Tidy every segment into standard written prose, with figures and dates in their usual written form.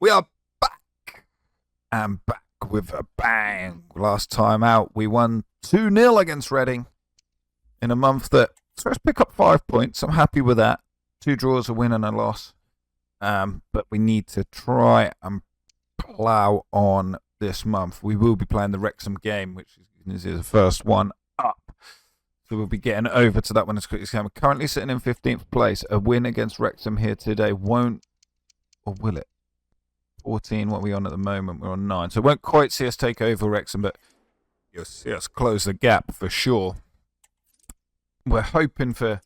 We are back and back with a bang. Last time out, we won 2-0 against Reading in a month that saw us pick up 5 points. I'm happy with that. 2 draws, a win and a loss. But we need to try and plough on this month. We will be playing the Wrexham game, which is the first one up. So we'll be getting over to that one as quickly as we can. We're currently sitting in 15th place. A win against Wrexham here today won't, or will it? 14, what are we on at the moment? We're on 9. So it won't quite see us take over Wrexham, but you'll see us close the gap for sure. We're hoping for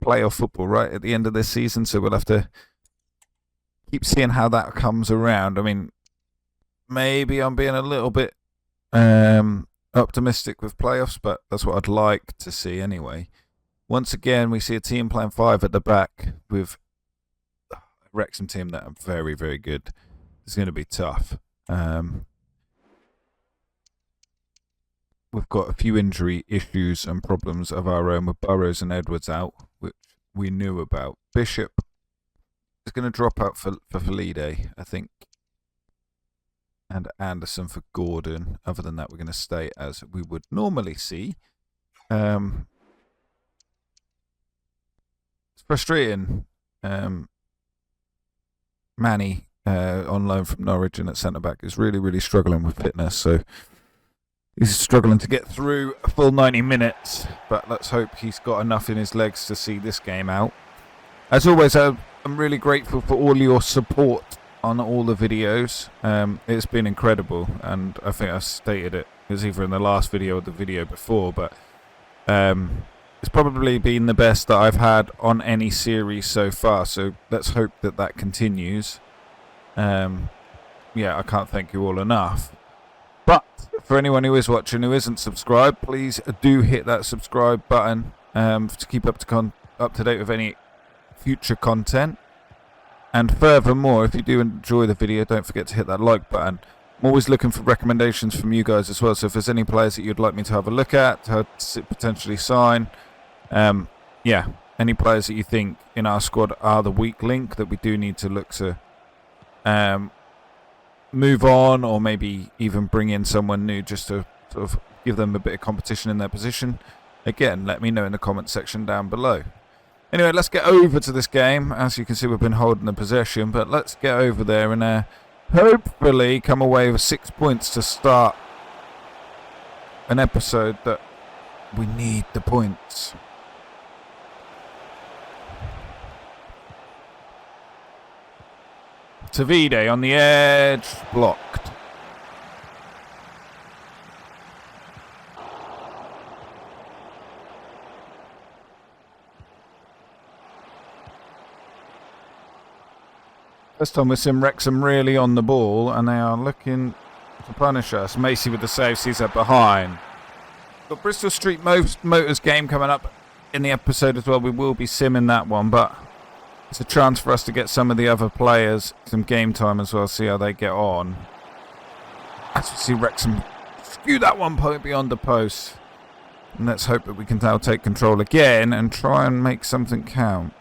playoff football right at the end of this season, so we'll have to keep seeing how that comes around. I mean, maybe I'm being a little bit optimistic with playoffs, but that's what I'd like to see anyway. Once again, we see a team playing 5 at the back with a Wrexham team that are very, very good. It's going to be tough. We've got a few injury issues and problems of our own with Burrows and Edwards out, which we knew about. Bishop is going to drop out for Felide, I think, and Anderson for Gordon. Other than that, we're going to stay as we would normally see. It's frustrating. Manny, on loan from Norwich and at centre-back, is really, really struggling with fitness. So he's struggling to get through a full 90 minutes. But let's hope he's got enough in his legs to see this game out. As always, I'm really grateful for all your support on all the videos. It's been incredible. And I think I stated it. It was either in the last video or the video before. But it's probably been the best that I've had on any series so far. So let's hope that that continues. Yeah, I can't thank you all enough. But for anyone who is watching who isn't subscribed, please do hit that subscribe button to keep up to date with any future content. And furthermore, if you do enjoy the video, don't forget to hit that like button. I'm always looking for recommendations from you guys as well. So if there's any players that you'd like me to have a look at, to potentially sign, yeah, any players that you think in our squad are the weak link that we do need to look to move on, or maybe even bring in someone new just to sort of give them a bit of competition in their position, again, let me know in the comment section down below. Anyway, let's get over to this game. As you can see, we've been holding the possession, but let's get over there and hopefully come away with 6 points to start an episode that we need the points. Tavide on the edge, blocked. This time we're seeing Wrexham really on the ball, and they are looking to punish us. Macy with the save, sees that behind. Got Bristol Street Motors game coming up in the episode as well. We will be simming that one, but it's a chance for us to get some of the other players some game time as well, see how they get on. As we see Wrexham skew that 1 point beyond the post. And let's hope that we can now take control again and try and make something count.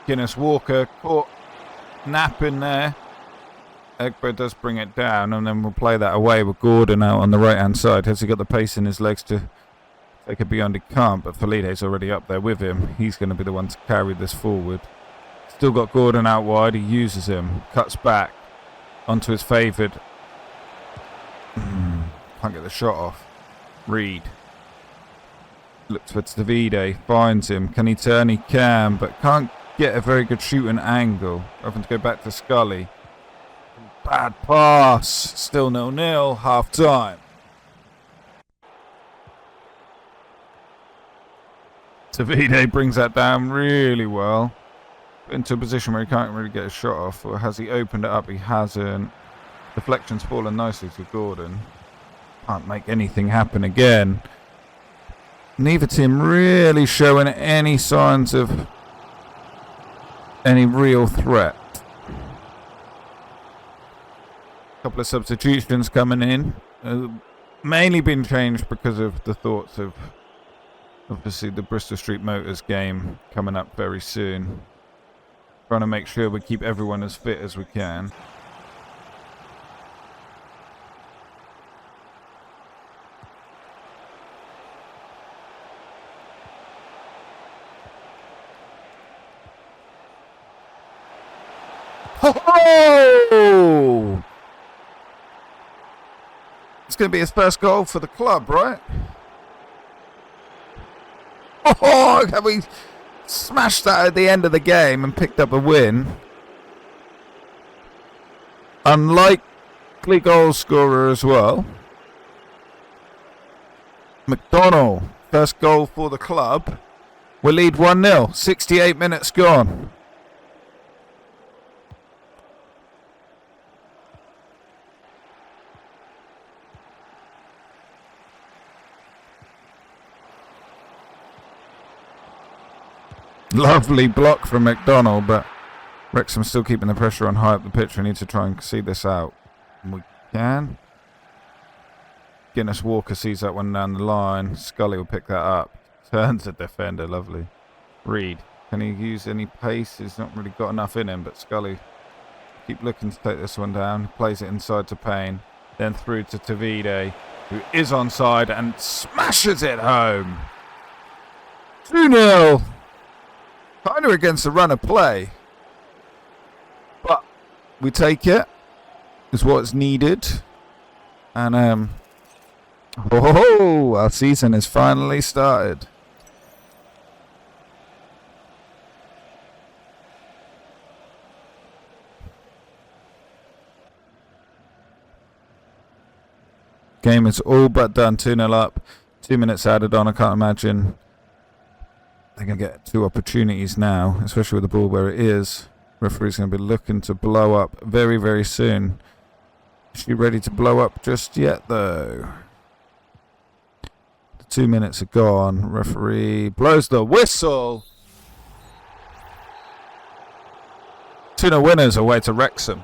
Guinness Walker caught napping there. Egbo does bring it down, and then we'll play that away with Gordon out on the right hand side. Has he got the pace in his legs to take it beyond? He can't, but Felide's already up there with him. He's going to be the one to carry this forward. Still got Gordon out wide. He uses him, cuts back onto his favoured. Can't get the shot off. Reed looks for Davide, finds him. Can he turn? He can, but can't get a very good shooting angle. Having to go back to Scully. Bad pass. Still 0-0. Half time. Davide brings that down really well. Into a position where he can't really get a shot off. Or has he opened it up? He hasn't. Deflection's fallen nicely to Gordon. Can't make anything happen again. Neither team really showing any signs of any real threat. A couple of substitutions coming in. Mainly been changed because of the thoughts of obviously the Bristol Street Motors game coming up very soon. Trying to make sure we keep everyone as fit as we can. Oh! It's going to be his first goal for the club, right? Oh, have we smashed that at the end of the game and picked up a win? Unlikely goal scorer as well. McDonnell, first goal for the club. We lead 1-0, 68 minutes gone. Lovely block from McDonnell, but Wrexham's still keeping the pressure on high up the pitch. We need to try and see this out. We can. Guinness Walker sees that one down the line. Scully will pick that up. Turns the defender, lovely. Reed, can he use any pace? He's not really got enough in him, but Scully keep looking to take this one down. Plays it inside to Payne, then through to Tavide, who is onside and smashes it home. 2-0. Kind of against the run of play, but we take it. Is what's needed, and our season has finally started. Game is all but done. 2-0 up. 2 minutes added on. I can't imagine they're going to get 2 opportunities now, especially with the ball where it is. Referee's going to be looking to blow up very, very soon. Is she ready to blow up just yet, though? The 2 minutes are gone. Referee blows the whistle. 2-0 winners away to Wrexham.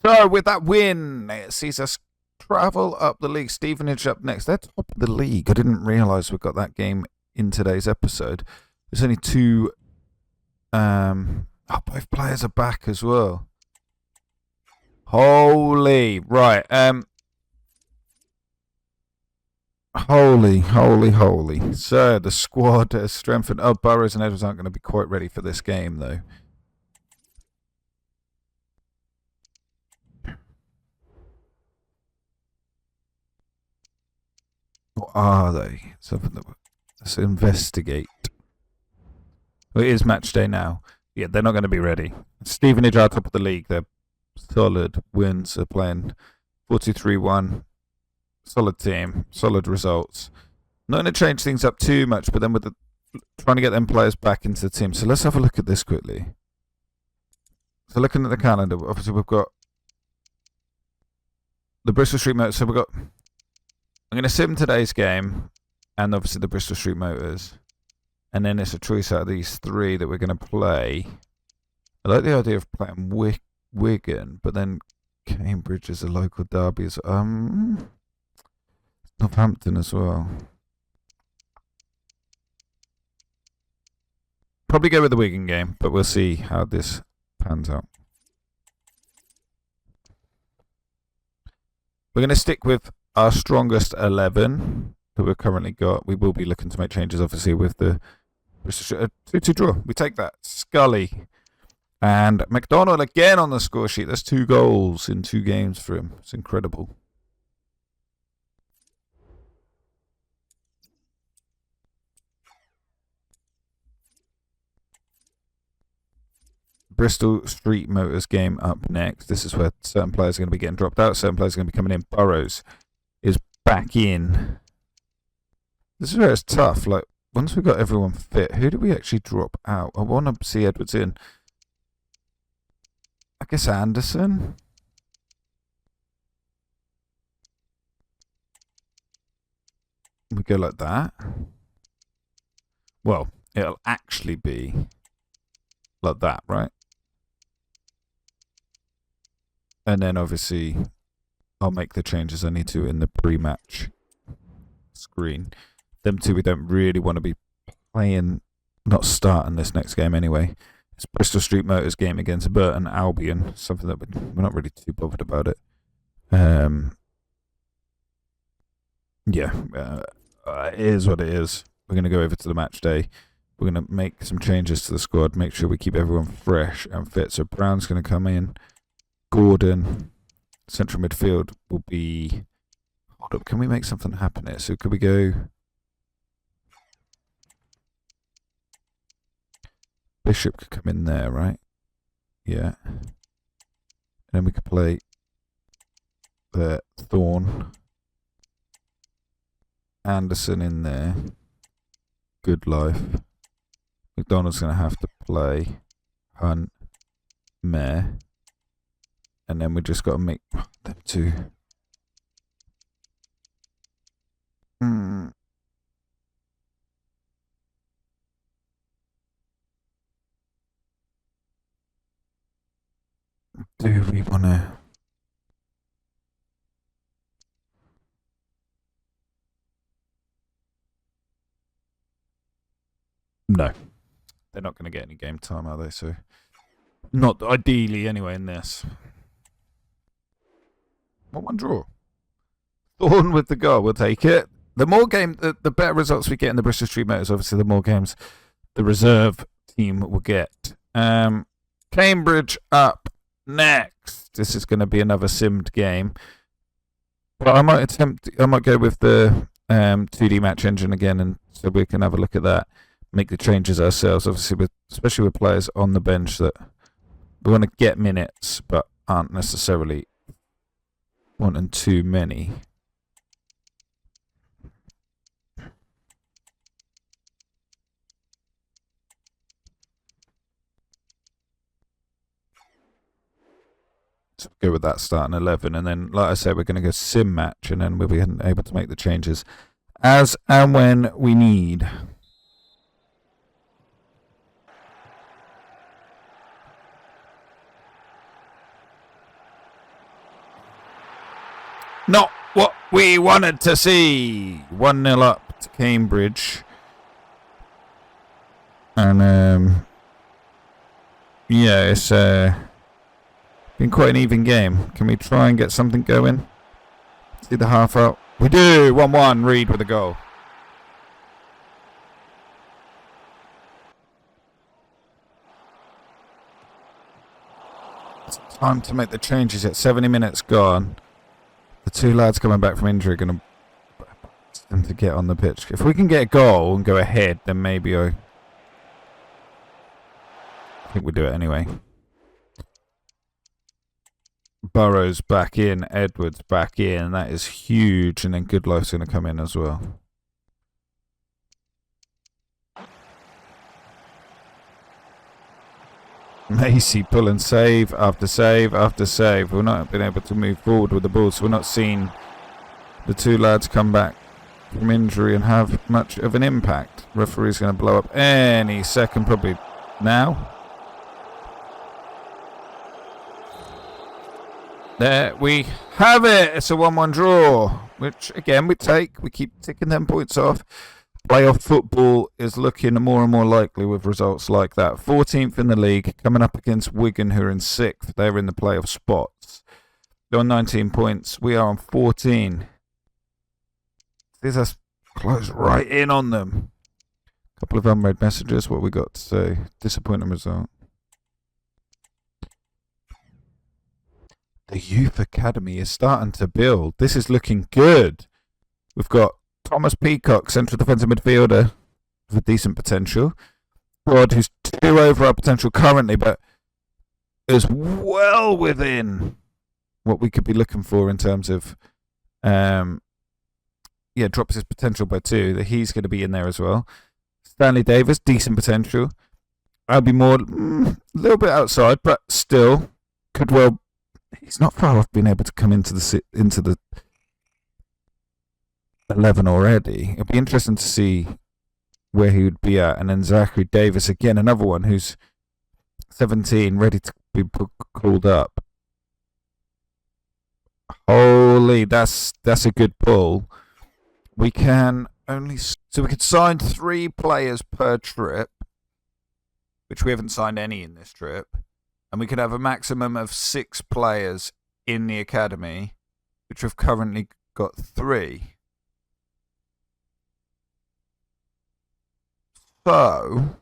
So, with that win, it sees us travel up the league. Stevenage up next. They're top of the league. I didn't realise we got that game in today's episode. There's only 2. Both players are back as well. Holy. Right. Holy. So the squad has strengthened. Oh, Burrows and Edwards aren't going to be quite ready for this game, though. What are they? Let's investigate. Well, it is match day now. Yeah, they're not going to be ready. Stevenage are top of the league. They're solid wins. They're playing 4-2-3-1. Solid team. Solid results. Not going to change things up too much, but then with trying to get them players back into the team. So let's have a look at this quickly. So looking at the calendar, obviously we've got the Bristol Street Motors. So I'm going to sim today's game, and obviously the Bristol Street Motors. And then it's a choice out of these 3 that we're going to play. I like the idea of playing Wigan, but then Cambridge is a local derby. Northampton as well. Probably go with the Wigan game, but we'll see how this pans out. We're going to stick with our strongest 11 that we've currently got. We will be looking to make changes, obviously, with the 2-2 draw. We take that. Scully and McDonnell again on the score sheet. That's 2 goals in 2 games for him. It's incredible. Bristol Street Motors game up next. This is where certain players are going to be getting dropped out. Certain players are going to be coming in. Burrows is back in. This is where it's tough. Like, once we've got everyone fit, who do we actually drop out? I want to see Edwards in. I guess Anderson. We go like that. Well, it'll actually be like that, right? And then obviously I'll make the changes I need to in the pre-match screen. Them two we don't really want to be playing, not starting this next game anyway. It's Bristol Street Motors game against Burton Albion, something that we're not really too bothered about it. It is what it is. We're going to go over to the match day. We're going to make some changes to the squad, make sure we keep everyone fresh and fit. So Brown's going to come in. Gordon, central midfield will be... Hold up, can we make something happen here? So could we go... Bishop could come in there, right? Yeah. And then we could play the Thorn. Anderson in there. Good life. McDonald's going to have to play Hunt, Mayor. And then we just got to make them two. Do we want to... No. They're not going to get any game time, are they? So, not ideally anyway in this. 1-1 draw. Thorn with the goal. We'll take it. The more game, the better results we get in the Bristol Street Motors, obviously, the more games the reserve team will get. Cambridge up next. This is going to be another simmed game. But I might go with the 2D match engine again, and so we can have a look at that. Make the changes ourselves, obviously, especially with players on the bench that we want to get minutes, but aren't necessarily wanting too many. So go with that starting 11, and then, like I said, we're going to go sim match, and then we'll be able to make the changes as and when we need. Not what we wanted to see. 1-0 up to Cambridge. And, yeah, it's been quite an even game. Can we try and get something going? See the half out? We do! 1-1, Reed with a goal. It's time to make the changes yet. 70 minutes gone. The two lads coming back from injury are going to get on the pitch. If we can get a goal and go ahead, then maybe I think we'll do it anyway. Burrows back in, Edwards back in. That is huge. And then Goodlife's going to come in as well. Macy pulling save after save after save. We're not been able to move forward with the ball, so we're not seeing the two lads come back from injury and have much of an impact. Referee's going to blow up any second, probably now. There we have it. It's a 1-1 draw, which again we take. We keep ticking them points off. Playoff football is looking more and more likely with results like that. 14th in the league, coming up against Wigan, who are in 6th. They're in the playoff spots. They're on 19 points. We are on 14. These are close right in on them. A couple of unread messages. What we got to say? Disappointing result. The youth academy is starting to build. This is looking good. We've got Thomas Peacock, central defensive midfielder with decent potential. Rod, who's 2 over our potential currently, but is well within what we could be looking for in terms of, drops his potential by 2. That he's going to be in there as well. Stanley Davis, decent potential. Albie Moore, a little bit outside, but still could well. He's not far off being able to come into the 11 already. It'd be interesting to see where he would be at. And then Zachary Davis, again, another one who's 17, ready to be called up. Holy, that's a good pull. We can we could sign 3 players per trip, which we haven't signed any in this trip. And we could have a maximum of 6 players in the academy, which we've currently got 3. So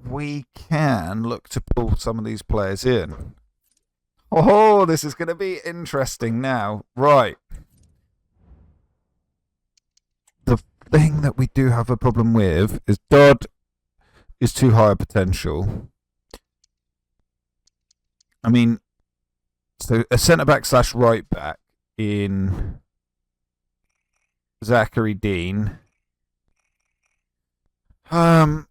we can look to pull some of these players in. Oh, this is going to be interesting now. Right. The thing that we do have a problem with is Dodd is too high a potential. I mean, so a centre-back / right-back in Zachary Dean. We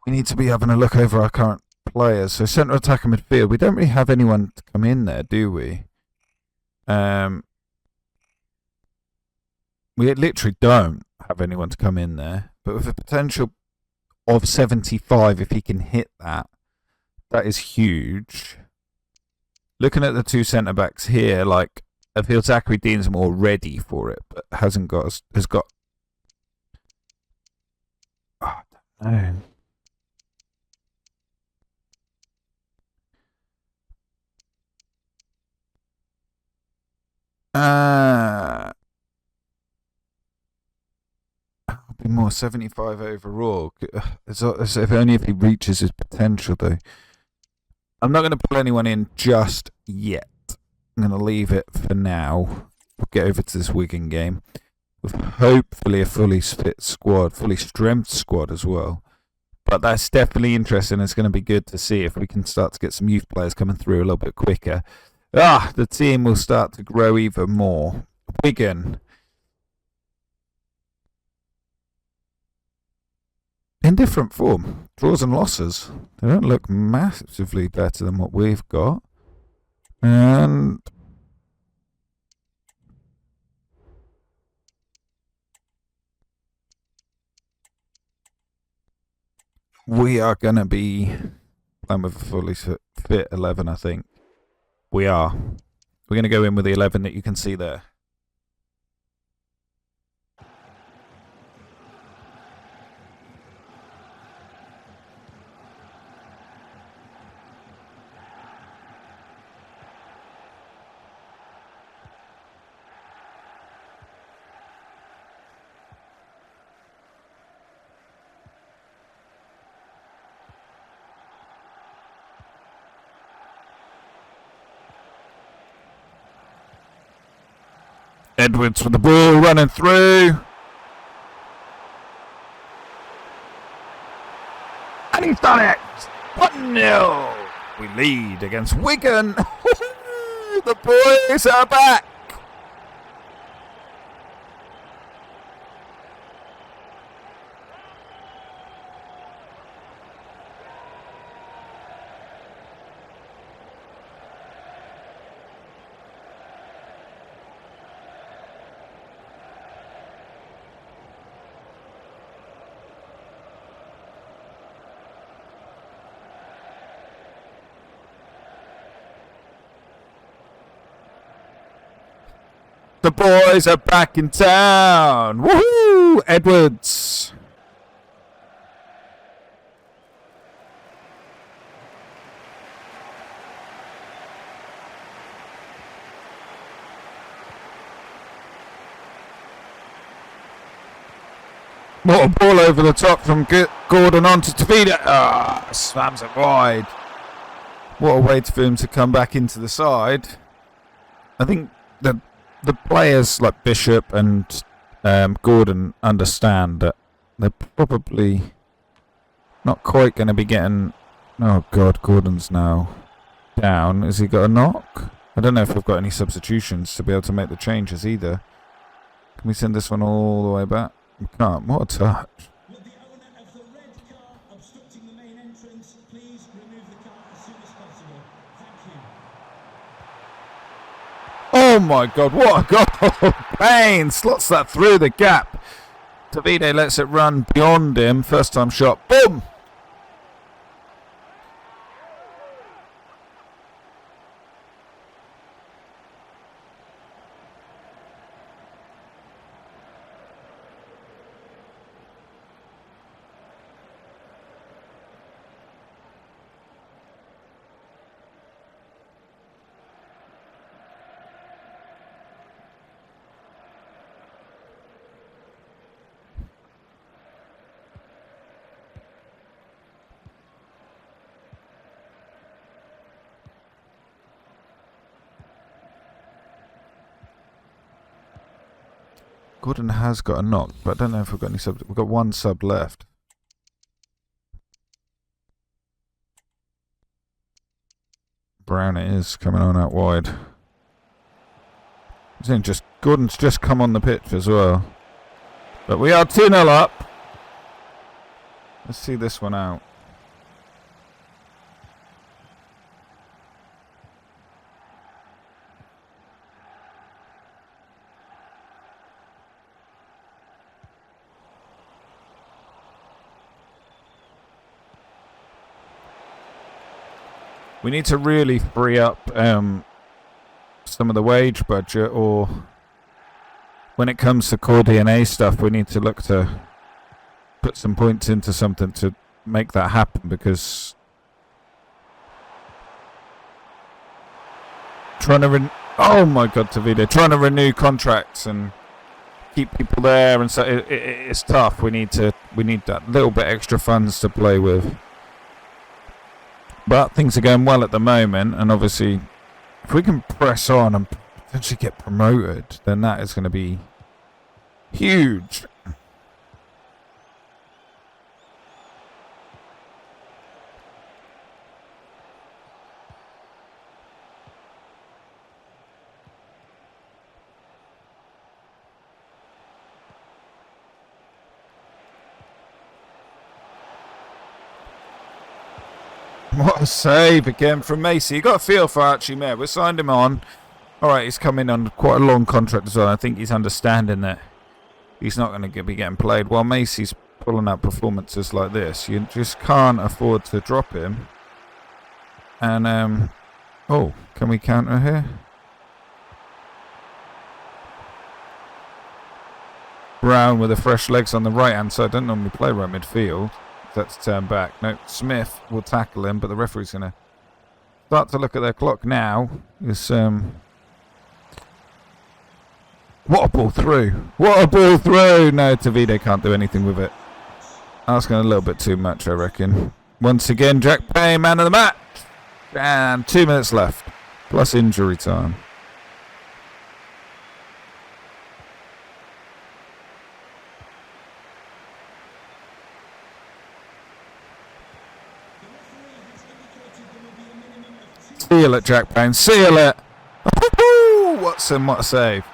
need to be having a look over our current players. So centre attacker midfield, we don't really have anyone to come in there, do we? We literally don't have anyone to come in there. But with a potential of 75, if he can hit that, that is huge. Looking at the 2 centre backs here, like I feel Zachary Dean's more ready for it, but has got. Oh, I don't know. I'll be more 75 overall. If only if he reaches his potential, though. I'm not going to pull anyone in just yet. I'm going to leave it for now. We'll get over to this Wigan game with hopefully a fully fit squad, fully strength squad as well. But that's definitely interesting. It's going to be good to see if we can start to get some youth players coming through a little bit quicker. The team will start to grow even more. Wigan. In different form. Draws and losses. They don't look massively better than what we've got. And we are going to be playing with a fully fit 11, I think. We are. We're going to go in with the 11 that you can see there. Edwards with the ball running through. And he's done it! 1-0! We lead against Wigan. The boys are back! The boys are back in town. Woohoo! Edwards. What a ball over the top from Gordon on to Tavita. Slams it wide. What a way for him to come back into the side. I think that the players like Bishop and Gordon understand that they're probably not quite going to be getting... Oh, God, Gordon's now down. Has he got a knock? I don't know if we've got any substitutions to be able to make the changes either. Can we send this one all the way back? We can't. What a touch. Would the owner of the red car obstructing the main entrance please remove the car as soon as possible? Thank you. Oh my God, what a goal! Payne slots that through the gap. Davide lets it run beyond him. First time shot. Boom! Gordon has got a knock, but I don't know if we've got any sub. We've got one sub left. Brown it is, coming on out wide. Gordon's just come on the pitch as well. But we are 2-0 up. Let's see this one out. We need to really free up some of the wage budget, or when it comes to core DNA stuff, we need to look to put some points into something to make that happen, because oh my God, Davide, trying to renew contracts and keep people there, and so it's tough. We need that little bit extra funds to play with. But things are going well at the moment, and obviously, if we can press on and potentially get promoted, then that is going to be huge. What a save again from Macy. You got a feel for Archie Mayer. We signed him on. Alright, he's coming on quite a long contract as well. I think he's understanding that he's not going to be getting played. While Macy's pulling out performances like this, you just can't afford to drop him. And, oh, can we counter here? Brown with the fresh legs on the right hand side. Don't normally play right midfield. That's turned back. No, Smith will tackle him, but the referee's going to start to look at their clock now. It's, what a ball through. What a ball through. No, Davide can't do anything with it. Asking a little bit too much, I reckon. Once again, Jack Payne, man of the match. And 2 minutes left, plus injury time. Seal it, Jack Payne. Seal it. Watson, what a save.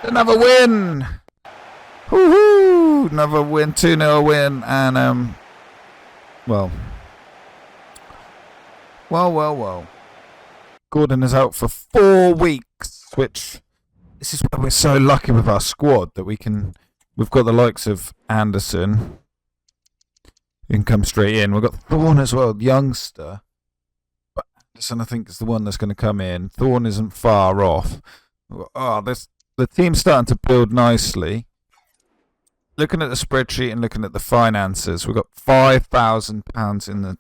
Another win! Woohoo! Another win, 2-0 win, and well. Gordon is out for 4 weeks, which this is why we're so lucky with our squad that we've got the likes of Anderson who can come straight in. We've got Thorne as well, youngster. But Anderson, I think, is the one that's going to come in. Thorne isn't far off. The team's starting to build nicely. Looking at the spreadsheet and looking at the finances, we've got £5,000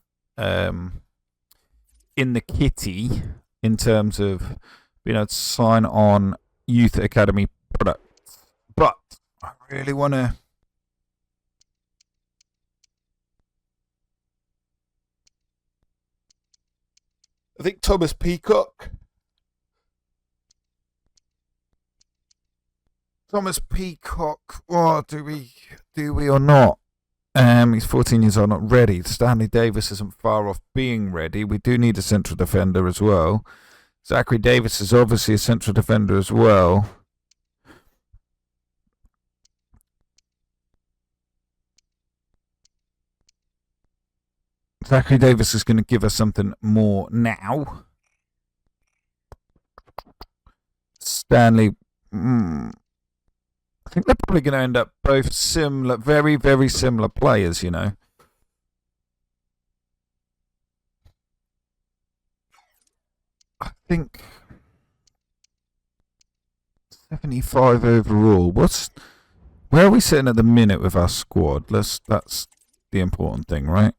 in the kitty in terms of being able to sign on youth academy products. But I really want to I think Thomas Peacock. Thomas Peacock. Oh, do we or not? He's 14 years old, not ready. Stanley Davis isn't far off being ready. We do need a central defender as well. Zachary Davis is obviously a central defender as well. Zachary Davis is going to give us something more now. Stanley. I think they're probably going to end up both similar, very, very similar players, you know. I think 75 overall. Where are we sitting at the minute with our squad? That's the important thing, right?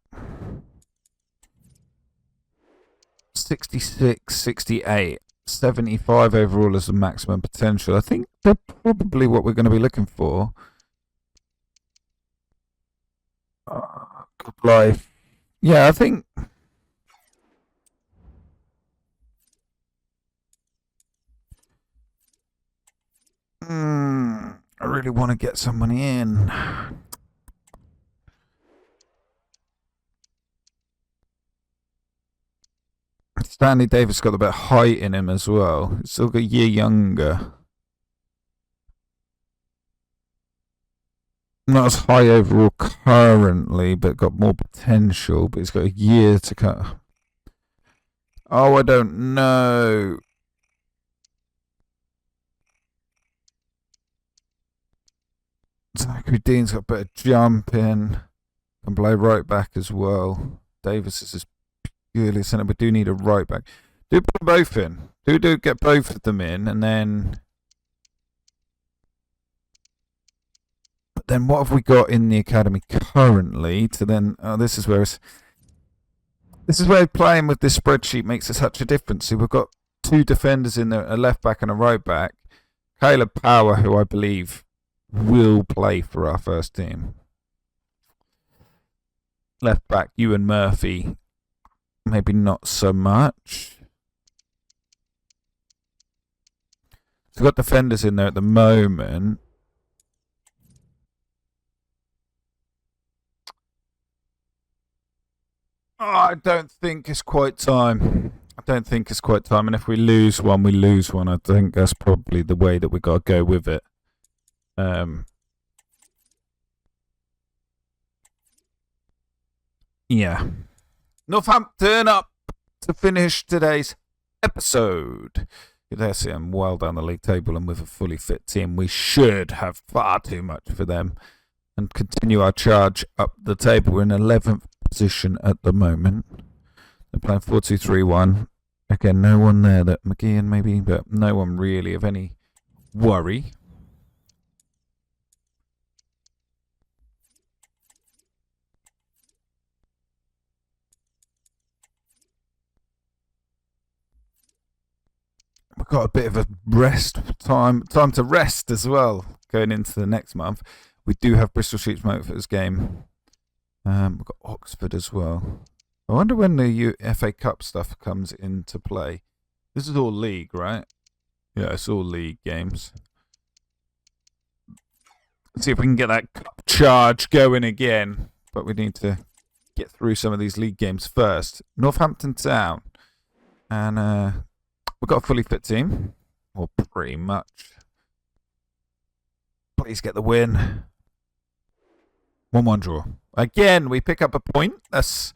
66, 68, 75 overall is the maximum potential. I think they're probably what we're going to be looking for. Good life. Yeah, I think. I really want to get someone in. Stanley Davis got a bit of height in him as well. He's still got a year younger. Not as high overall currently, but got more potential. But he's got a year to cut. Oh, I don't know. Zachary Dean's got a bit of jump in. Can play right back as well. Davis is just purely centre. We do need a right back. Do put them both in. Do get both of them in, and then. But then what have we got in the academy currently? To then, this is where playing with this spreadsheet makes such a difference. See, we've got two defenders in there, a left back and a right back. Caleb Power, who I believe will play for our first team. Left back, Ewan Murphy, maybe not so much. So we've got defenders in there at the moment. Oh, I don't think it's quite time. And if we lose one, we lose one. I think that's probably the way that we got to go with it. Yeah. Northampton up to finish today's episode. You'd see them well down the league table, and with a fully fit team, we should have far too much for them and continue our charge up the table. We're in 11th position at the moment. They're playing 4-2-3-1. Again, no one there that McGeehan maybe, but no one really of any worry. We've got a bit of a rest time to rest as well going into the next month. We do have Bristol Sheep's Motors game. We've got Oxford as well. I wonder when the FA Cup stuff comes into play. This is all league, right? Yeah, it's all league games. Let's see if we can get that cup charge going again. But we need to get through some of these league games first. Northampton Town. And we've got a fully fit team. Well, pretty much. Please get the win. 1-1 draw. Again, we pick up a point. That's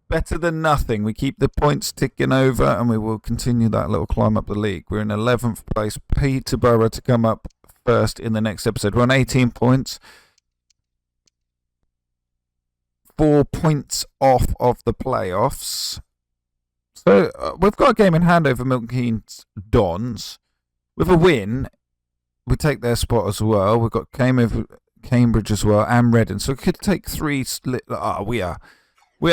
better than nothing. We keep the points ticking over, and we will continue that little climb up the league. We're in 11th place. Peterborough to come up first in the next episode. We're on 18 points. 4 points off of the playoffs. So we've got a game in hand over Milton Keynes Dons. With a win, we take their spot as well. We've got Cambridge as well and Reading. So we could take 3. We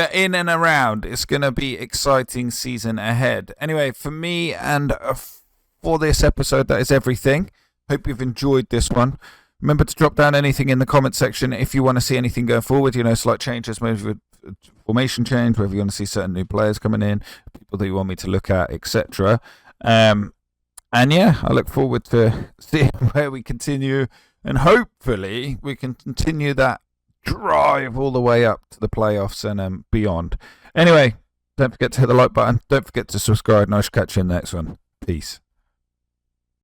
are in and around. It's going to be exciting season ahead. Anyway, for me and for this episode, that is everything. Hope you've enjoyed this one. Remember to drop down anything in the comment section if you want to see anything going forward. Slight changes maybe formation change, whether you want to see certain new players coming in, people that you want me to look at, etc. And yeah, I look forward to seeing where we continue, and hopefully we can continue that drive all the way up to the playoffs and beyond. Anyway, don't forget to hit the like button. Don't forget to subscribe, and I shall catch you in the next one. Peace.